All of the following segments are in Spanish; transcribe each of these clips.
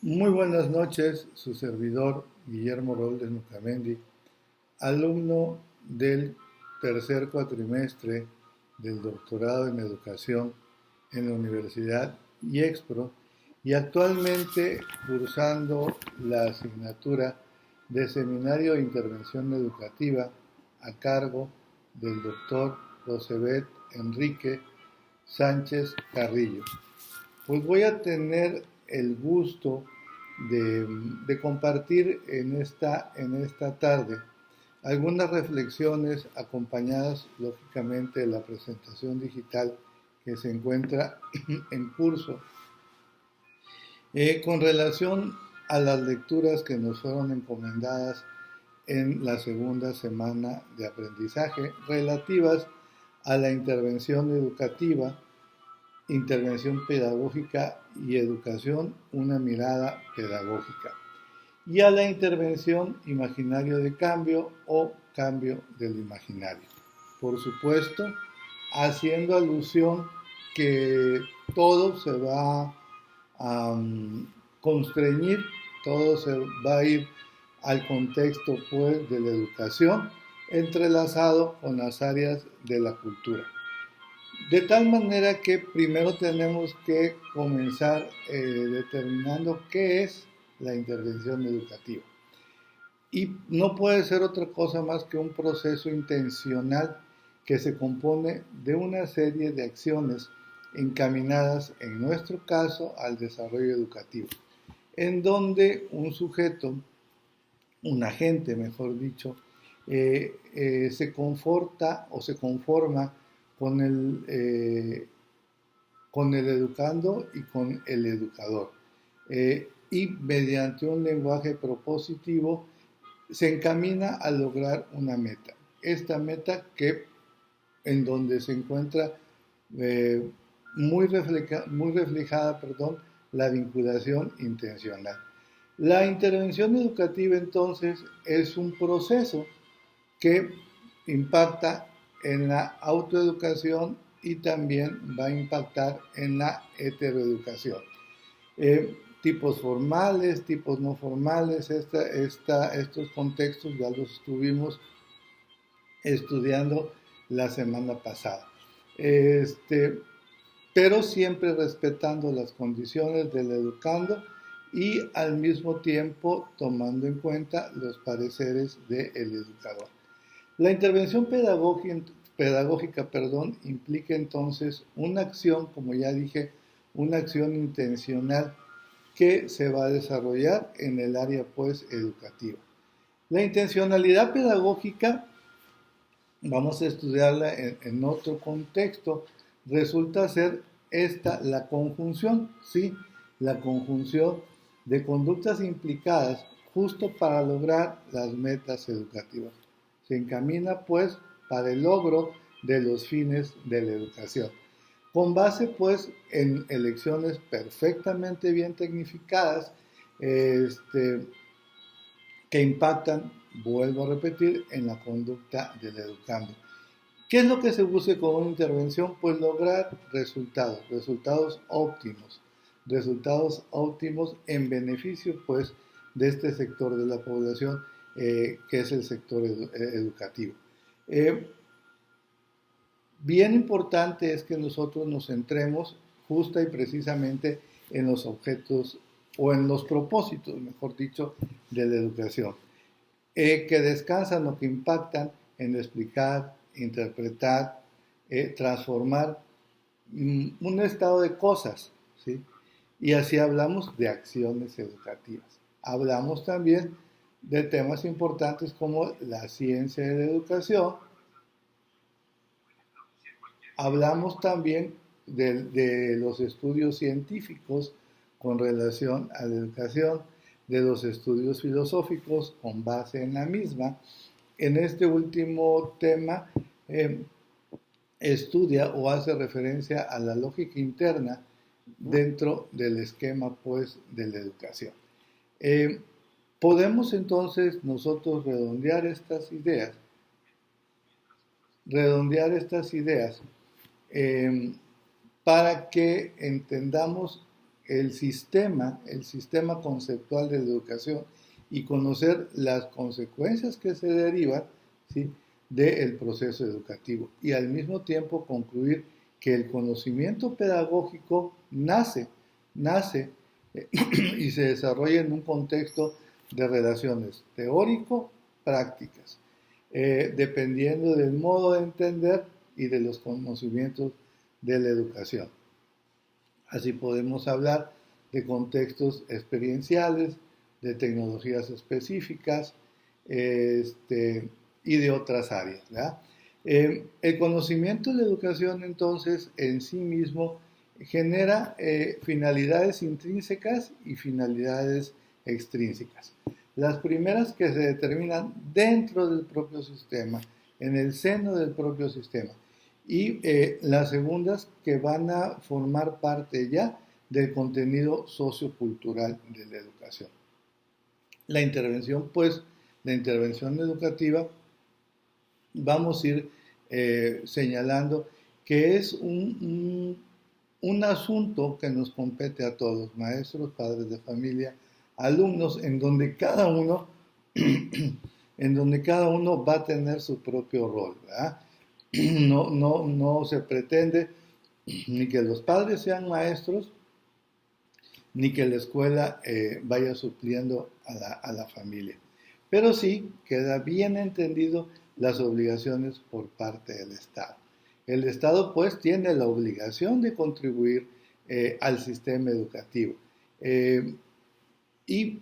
Muy buenas noches, su servidor Guillermo Roldez Nucamendi, alumno del tercer cuatrimestre del doctorado en educación en la Universidad IEXPRO y actualmente cursando la asignatura de Seminario de Intervención Educativa a cargo del doctor Rosebet Enrique Sánchez Carrillo. Pues voy a tener el gusto de compartir en esta tarde algunas reflexiones acompañadas, lógicamente, de la presentación digital que se encuentra en curso, con relación a las lecturas que nos fueron encomendadas en la segunda semana de aprendizaje relativas a la intervención educativa, intervención pedagógica y educación, una mirada pedagógica, y a la intervención imaginario de cambio o cambio del imaginario. Por supuesto, haciendo alusión que todo se va a constreñir, todo se va a ir al contexto pues de la educación, entrelazado con las áreas de la cultura. De tal manera que primero tenemos que comenzar determinando qué es la intervención educativa. Y no puede ser otra cosa más que un proceso intencional que se compone de una serie de acciones encaminadas, en nuestro caso, al desarrollo educativo, en donde un sujeto, un agente, mejor dicho, se conforta o se conforma con el educando y con el educador. Y mediante un lenguaje propositivo se encamina a lograr una meta. Esta meta que en donde se encuentra muy reflejada, la vinculación intencional. La intervención educativa entonces es un proceso que impacta en la autoeducación y también va a impactar en la heteroeducación. Tipos formales, tipos no formales, estos contextos ya los estuvimos estudiando la semana pasada. Pero siempre respetando las condiciones del educando y al mismo tiempo tomando en cuenta los pareceres del educador. La intervención pedagógica, implica entonces una acción, como ya dije, una acción intencional que se va a desarrollar en el área pues educativa. La intencionalidad pedagógica, vamos a estudiarla en otro contexto, resulta ser esta la conjunción, ¿sí? La conjunción de conductas implicadas justo para lograr las metas educativas. Se encamina pues para el logro de los fines de la educación, con base pues en elecciones perfectamente bien tecnificadas, que impactan, vuelvo a repetir, en la conducta del educando. ¿Qué es lo que se busca con una intervención? Pues lograr resultados óptimos en beneficio pues de este sector de la población, que es el sector educativo. Bien importante es que nosotros nos centremos justa y precisamente en los objetos o en los propósitos, mejor dicho, de la educación, que descansan o que impactan en explicar, interpretar, transformar un estado de cosas, ¿sí? Y así hablamos de acciones educativas. Hablamos también de temas importantes como la ciencia de la educación. Hablamos también de los estudios científicos con relación a la educación, de los estudios filosóficos con base en la misma. En este último tema estudia o hace referencia a la lógica interna dentro del esquema pues de la educación. Podemos entonces nosotros redondear estas ideas para que entendamos el sistema conceptual de la educación y conocer las consecuencias que se derivan, ¿sí?, del proceso educativo, y al mismo tiempo concluir que el conocimiento pedagógico nace y se desarrolla en un contexto de relaciones teórico-prácticas, dependiendo del modo de entender y de los conocimientos de la educación. Así podemos hablar de contextos experienciales, de tecnologías específicas, y de otras áreas, ¿verdad? El conocimiento de la educación, entonces, en sí mismo genera finalidades intrínsecas y finalidades extrínsecas. Las primeras que se determinan dentro del propio sistema, en el seno del propio sistema, y las segundas que van a formar parte ya del contenido sociocultural de la educación. La intervención, pues, la intervención educativa, vamos a ir señalando que es un asunto que nos compete a todos, maestros, padres de familia, alumnos, en donde cada uno, va a tener su propio rol, ¿verdad? No se pretende ni que los padres sean maestros, ni que la escuela vaya supliendo a la familia. Pero sí queda bien entendido las obligaciones por parte del Estado. El Estado, pues, tiene la obligación de contribuir al sistema educativo y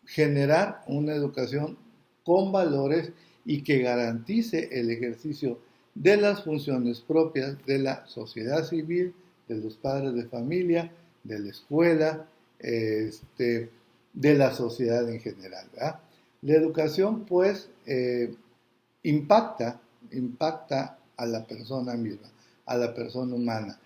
generar una educación con valores y que garantice el ejercicio de las funciones propias de la sociedad civil, de los padres de familia, de la escuela, de la sociedad en general, ¿verdad? La educación, pues, impacta a la persona misma, a la persona humana.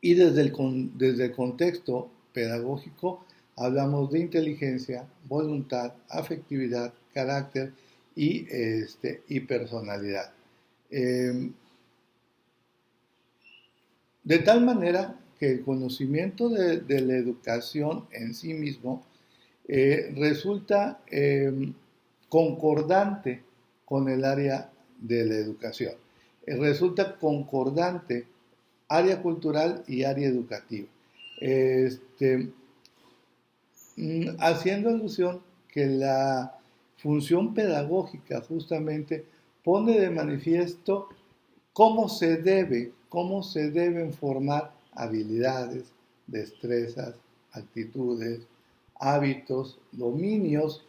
Y desde el contexto pedagógico hablamos de inteligencia, voluntad, afectividad, carácter y personalidad. De tal manera que el conocimiento de la educación en sí mismo resulta concordante con el área de la educación. Resulta concordante área cultural y área educativa. Haciendo alusión que la función pedagógica justamente pone de manifiesto cómo se deben formar habilidades, destrezas, actitudes, hábitos, dominios.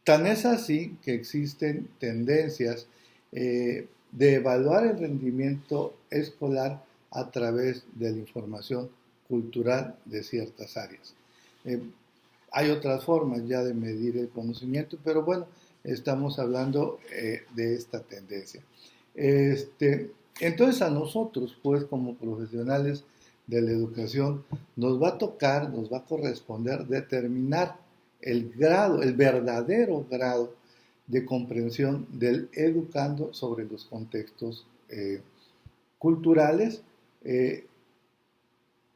Tan es así que existen tendencias de evaluar el rendimiento escolar a través de la información cultural de ciertas áreas. Hay otras formas ya de medir el conocimiento, pero bueno, estamos hablando de esta tendencia. Entonces a nosotros, pues, como profesionales de la educación, nos va a corresponder determinar el verdadero grado de comprensión del educando sobre los contextos culturales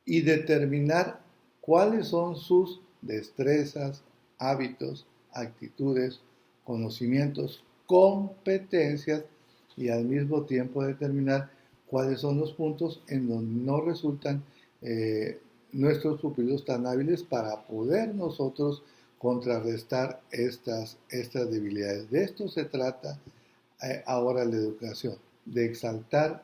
y determinar cuáles son sus destrezas, hábitos, actitudes, conocimientos, competencias, y al mismo tiempo determinar cuáles son los puntos en donde no resultan nuestros pupilos tan hábiles para poder nosotros contrarrestar estas debilidades. De esto se trata ahora la educación, de exaltar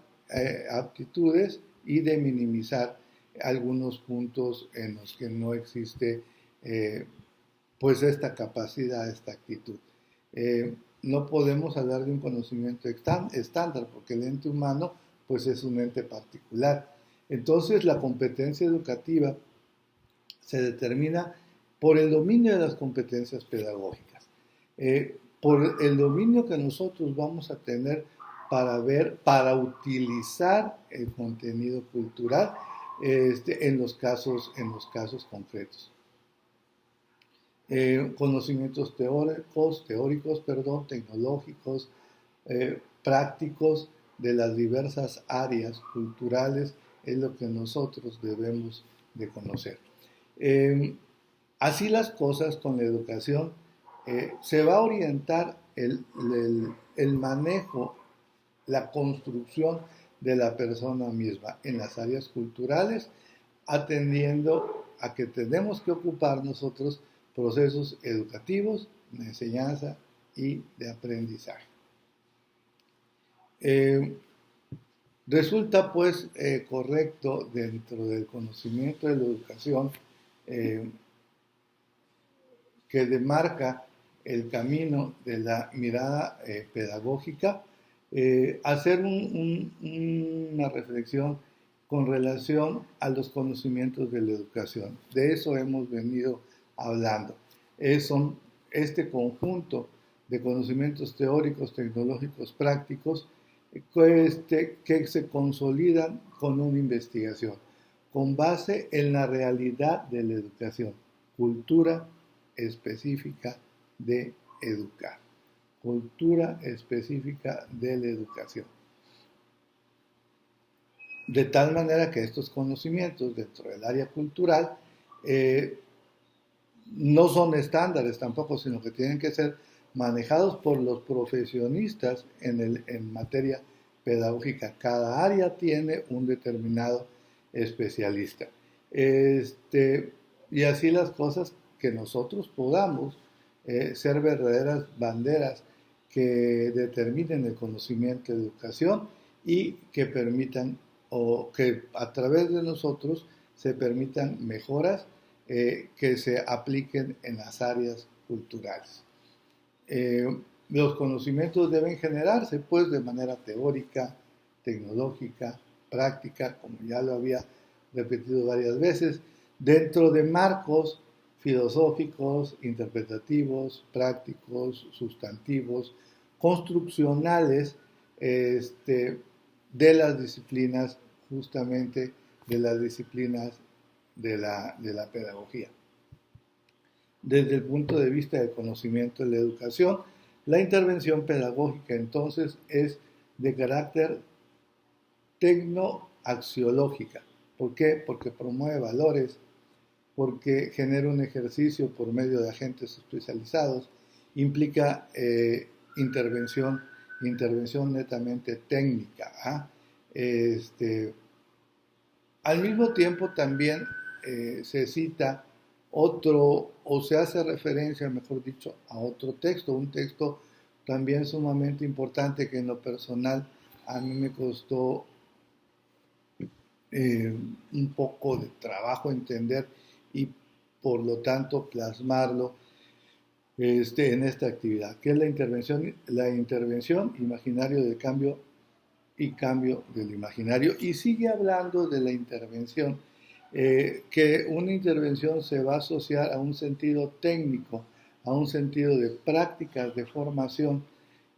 aptitudes y de minimizar algunos puntos en los que no existe pues esta capacidad, esta actitud. No podemos hablar de un conocimiento estándar porque el ente humano pues es un ente particular. Entonces la competencia educativa se determina por el dominio de las competencias pedagógicas, por el dominio que nosotros vamos a tener para utilizar el contenido cultural en los casos concretos. Conocimientos teóricos, tecnológicos, prácticos, de las diversas áreas culturales es lo que nosotros debemos de conocer. Así las cosas con la educación, se va a orientar el manejo, la construcción de la persona misma en las áreas culturales, atendiendo a que tenemos que ocupar nosotros procesos educativos, de enseñanza y de aprendizaje. Resulta pues correcto dentro del conocimiento de la educación, que demarca el camino de la mirada pedagógica, hacer una reflexión con relación a los conocimientos de la educación. De eso hemos venido hablando. Son este conjunto de conocimientos teóricos, tecnológicos, prácticos, que se consolidan con una investigación, con base en la realidad de la educación, cultura específica de educar, cultura específica de la educación. De tal manera que estos conocimientos dentro del área cultural no son estándares tampoco, sino que tienen que ser manejados por los profesionistas en materia pedagógica. Cada área tiene un determinado especialista. Y así las cosas, que nosotros podamos ser verdaderas banderas que determinen el conocimiento de educación y que permitan, o que a través de nosotros se permitan mejoras que se apliquen en las áreas culturales. Los conocimientos deben generarse pues de manera teórica, tecnológica, práctica, como ya lo había repetido varias veces, dentro de marcos filosóficos, interpretativos, prácticos, sustantivos, construccionales, de las disciplinas, justamente de las disciplinas de la pedagogía. Desde el punto de vista del conocimiento de la educación, la intervención pedagógica entonces es de carácter tecnoaxiológica. ¿Por qué? Porque promueve valores, porque genera un ejercicio por medio de agentes especializados, implica intervención netamente técnica. Al mismo tiempo también se cita otro, o se hace referencia, mejor dicho, a otro texto, un texto también sumamente importante que en lo personal a mí me costó un poco de trabajo entender y por lo tanto plasmarlo en esta actividad, que es la intervención imaginario del cambio y cambio del imaginario. Y sigue hablando de la intervención, que una intervención se va a asociar a un sentido técnico, a un sentido de prácticas de formación,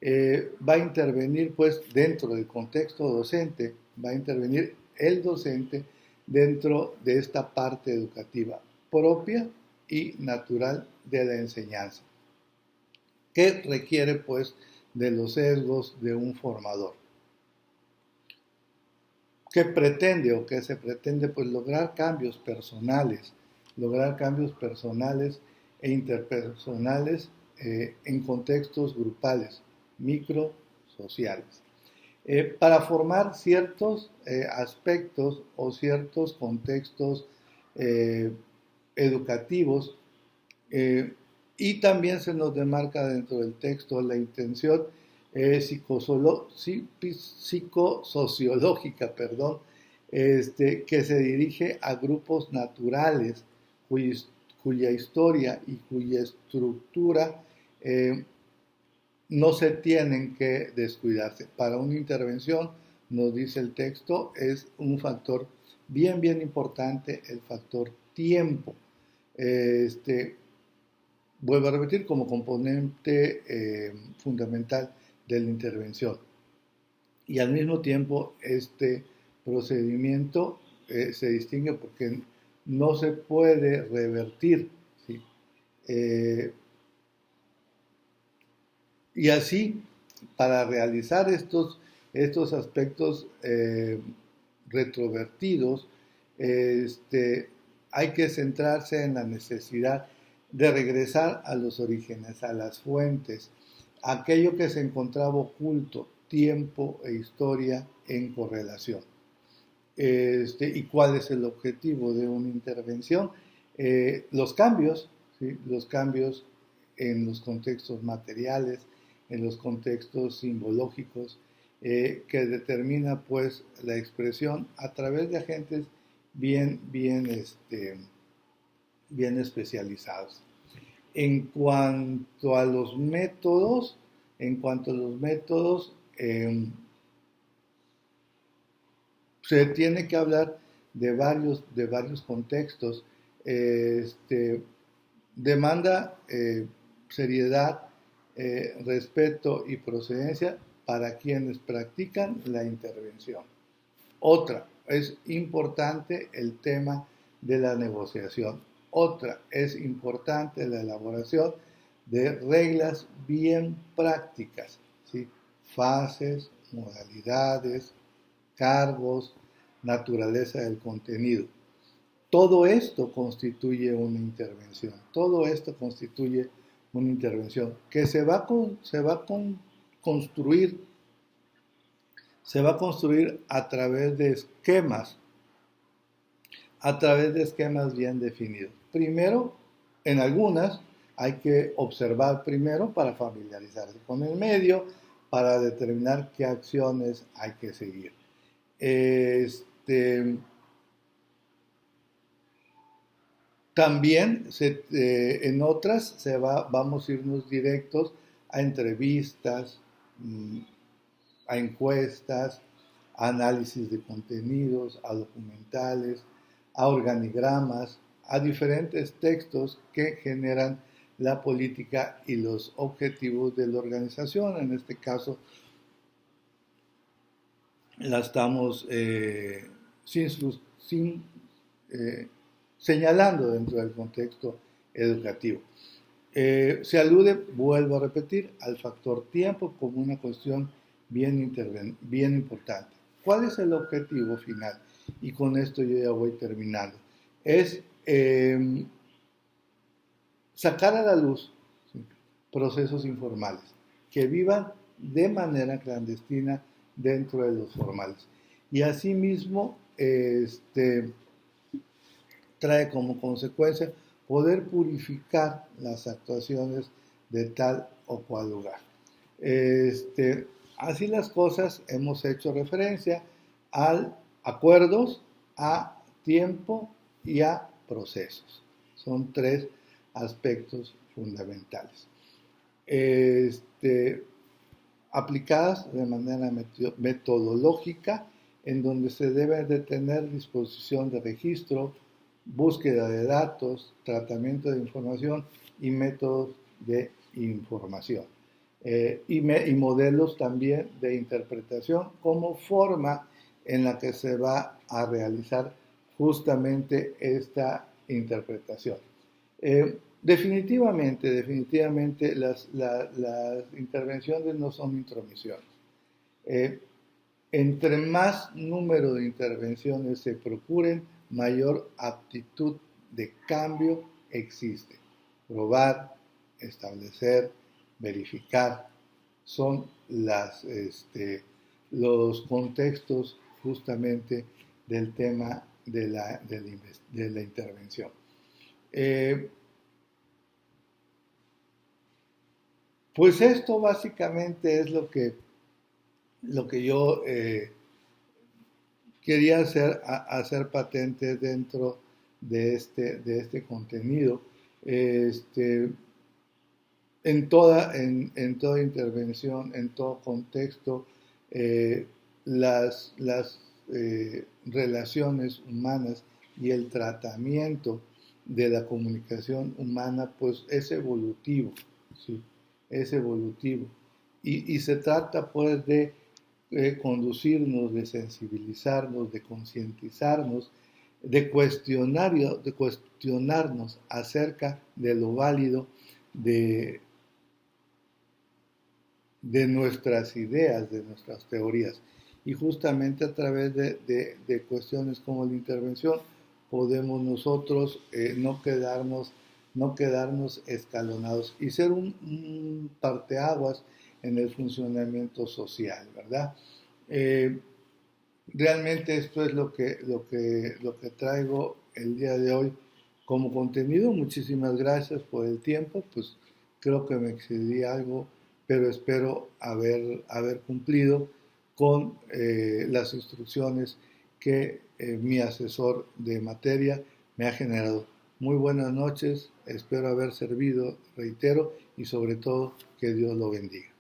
va a intervenir pues dentro del contexto docente, va a intervenir el docente dentro de esta parte educativa propia y natural de la enseñanza, que requiere pues de los sesgos de un formador. ¿Qué pretende o qué se pretende? Pues lograr cambios personales e interpersonales en contextos grupales, microsociales, para formar ciertos aspectos o ciertos contextos educativos, y también se nos demarca dentro del texto la intención psicosociológica, que se dirige a grupos naturales cuya historia y cuya estructura no se tienen que descuidarse. Para una intervención, nos dice el texto, es un factor bien importante el factor tiempo. Vuelvo a repetir, como componente fundamental de la intervención. Y al mismo tiempo, este procedimiento se distingue porque no se puede revertir, ¿sí? Y así, para realizar estos estos aspectos retrovertidos, hay que centrarse en la necesidad de regresar a los orígenes, a las fuentes, aquello que se encontraba oculto, tiempo e historia en correlación. ¿Y cuál es el objetivo de una intervención? Los cambios, ¿sí? Los cambios en los contextos materiales, en los contextos simbológicos, que determina pues la expresión a través de agentes bien especializados. En cuanto a los métodos, se tiene que hablar de varios contextos. Demanda seriedad, respeto y procedencia para quienes practican la intervención. Otra, es importante el tema de la negociación. Otra, es importante la elaboración de reglas bien prácticas, ¿sí? Fases, modalidades, cargos, naturaleza del contenido. Todo esto constituye una intervención. Todo esto constituye una intervención que se va a construir a través de esquemas bien definidos. Primero, en algunas hay que observar primero para familiarizarse con el medio, para determinar qué acciones hay que seguir. También en otras vamos a irnos directos a entrevistas, a encuestas, a análisis de contenidos, a documentales, a organigramas, a diferentes textos que generan la política y los objetivos de la organización. En este caso, la estamos señalando dentro del contexto educativo. Se alude, vuelvo a repetir, al factor tiempo como una cuestión bien importante. ¿Cuál es el objetivo final? Y con esto yo ya voy terminando. Es sacar a la luz, ¿sí?, procesos informales que vivan de manera clandestina dentro de los formales. Y asimismo, trae como consecuencia poder purificar las actuaciones de tal o cual lugar. Así las cosas, hemos hecho referencia a acuerdos, a tiempo y a procesos. Son tres aspectos fundamentales. Aplicadas de manera metodológica, en donde se debe de tener disposición de registro, búsqueda de datos, tratamiento de información y métodos de información. Y modelos también de interpretación como forma en la que se va a realizar justamente esta interpretación. Definitivamente las intervenciones no son intromisiones. Entre más número de intervenciones se procuren, mayor aptitud de cambio existe. Probar, establecer, verificar son los contextos justamente del tema de la intervención. Pues esto básicamente es lo que yo quería hacer patente dentro de este contenido. En toda intervención, en todo contexto, las relaciones humanas y el tratamiento de la comunicación humana pues es evolutivo, ¿sí? Es evolutivo. Y se trata pues de conducirnos, de sensibilizarnos, de concientizarnos, de cuestionarnos acerca de lo válido de de nuestras ideas, de nuestras teorías. Y justamente a través de cuestiones como la intervención podemos nosotros no quedarnos escalonados y ser un parteaguas en el funcionamiento social, ¿verdad? Eh, Realmente esto es lo que traigo el día de hoy como contenido. Muchísimas gracias por el tiempo. Pues creo que me excedí algo, pero espero haber cumplido con las instrucciones que mi asesor de materia me ha generado. Muy buenas noches, espero haber servido, reitero, y sobre todo que Dios lo bendiga.